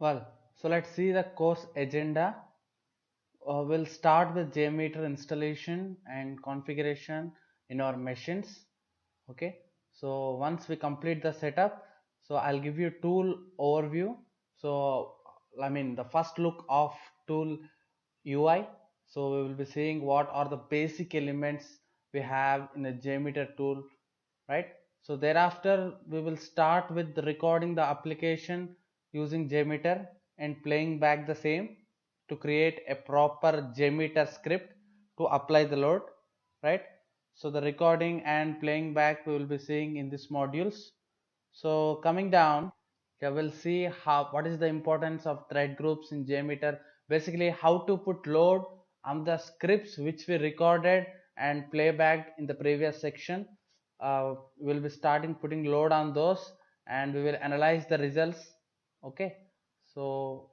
Well, so let's see the course agenda. We'll start with JMeter installation and configuration in our machines. Okay, so once we complete the setup, so I'll give you tool overview. So I mean the first look of tool UI. So we will be seeing what are the basic elements we have in a JMeter tool, right? So thereafter we will start with recording the application using JMeter and playing back the same to create a proper JMeter script to apply the load, right? So the recording and playing back we will be seeing in these modules. So coming down, we'll see how what is the importance of thread groups in JMeter. Basically, how to put load on the scripts which we recorded and playback in the previous section. We'll be starting putting load on those, and we will analyze the results. Okay, so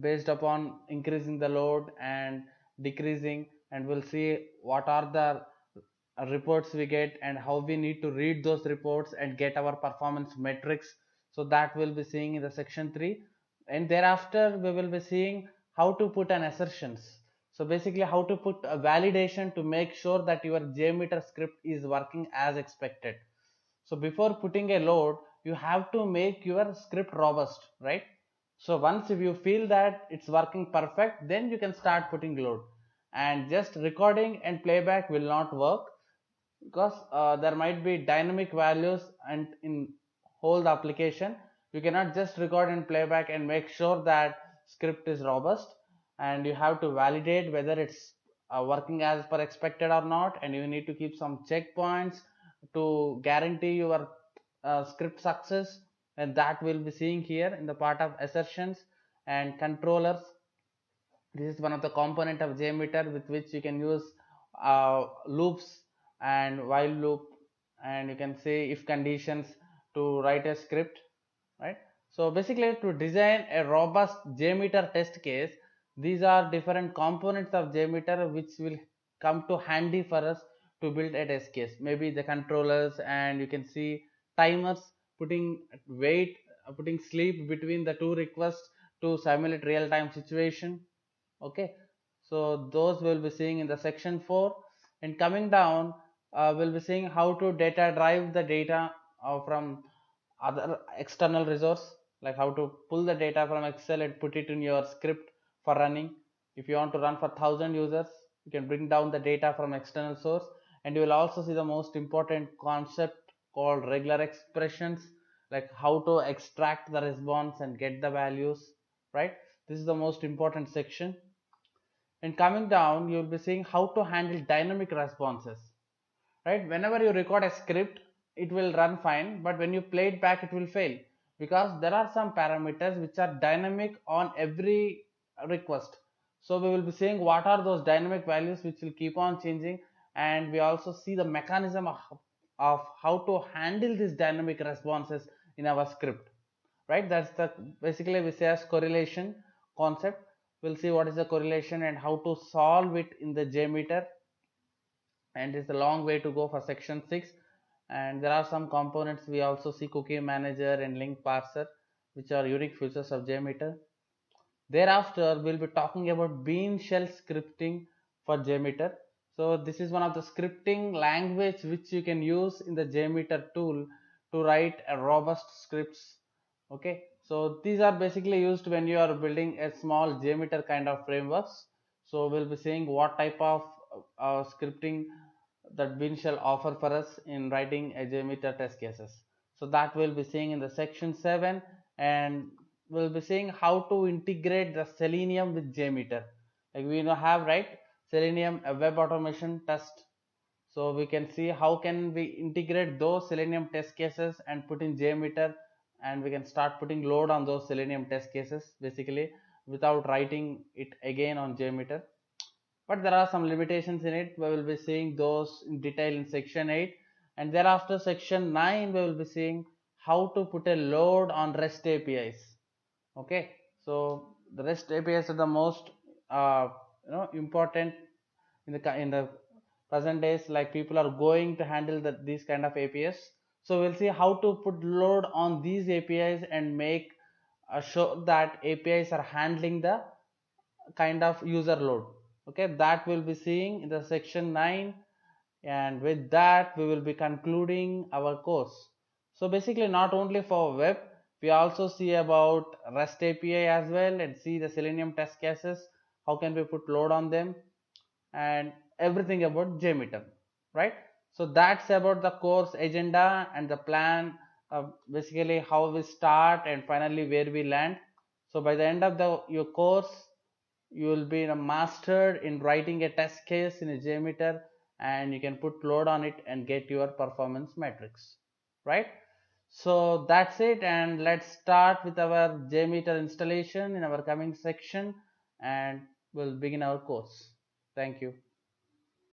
based upon increasing the load and decreasing, and we'll see what are the reports we get and how we need to read those reports and get our performance metrics. So that we'll be seeing in the section 3, and thereafter we will be seeing how to put an assertions. So basically how to put a validation to make sure that your JMeter script is working as expected. So before putting a load, you have to make your script robust, right? So once if you feel that it's working perfect, then you can start putting load. And just recording and playback will not work, because there might be dynamic values and in whole the application you cannot just record and playback and make sure that script is robust, and you have to validate whether it's working as per expected or not, and you need to keep some checkpoints to guarantee your script success, and that we'll be seeing here in the part of assertions and controllers. This is one of the component of JMeter with which you can use loops and while loop, and you can say if conditions to write a script, right? So basically to design a robust JMeter test case, these are different components of JMeter which will come to handy for us to build a test case. Maybe the controllers, and you can see timers, putting wait, putting sleep between the two requests to simulate real-time situation. Okay, so those we'll be seeing in the section 4, and coming down we'll be seeing how to data drive the data from other external resource, like how to pull the data from Excel and put it in your script for running. If you want to run for 1000 users, you can bring down the data from external source, and you will also see the most important concept called regular expressions, like how to extract the response and get the values, right? This is the most important section. And coming down, you'll be seeing how to handle dynamic responses, right? Whenever you record a script, it will run fine, but when you play it back, it will fail, because there are some parameters which are dynamic on every request. So we will be seeing what are those dynamic values which will keep on changing, and we also see the mechanism of how to handle these dynamic responses in our script, right? That's the basically we say as correlation concept. We'll see what is the correlation and how to solve it in the JMeter, and it's a long way to go for section 6. And there are some components we also see: cookie manager and link parser, which are unique features of JMeter. Thereafter we'll be talking about bean shell scripting for JMeter. So this is one of the scripting language which you can use in the JMeter tool to write a robust scripts. Okay, so these are basically used when you are building a small JMeter kind of frameworks. So we'll be seeing what type of scripting that Bean shall offer for us in writing a JMeter test cases. So that we'll be seeing in the section 7, and we'll be seeing how to integrate the Selenium with JMeter. Like we know have, right, Selenium a web automation test. So we can see how can we integrate those Selenium test cases and put in JMeter, and we can start putting load on those Selenium test cases basically without writing it again on JMeter. But there are some limitations in it. We will be seeing those in detail in section 8, and thereafter section 9 we will be seeing how to put a load on REST APIs. Okay, so the REST APIs are the most important in the present days. Like people are going to handle these kind of APIs. So we'll see how to put load on these APIs and make show that APIs are handling the kind of user load. Okay, that we'll be seeing in the section 9, and with that we will be concluding our course. So basically, not only for web, we also see about REST API as well, and see the Selenium test cases, how can we put load on them, and everything about JMeter, right? So that's about the course agenda and the plan, basically how we start and finally where we land. So by the end of your course, you will be a master in writing a test case in a JMeter, and you can put load on it and get your performance metrics, right? So that's it, and let's start with our JMeter installation in our coming section, and we'll begin our course. Thank you.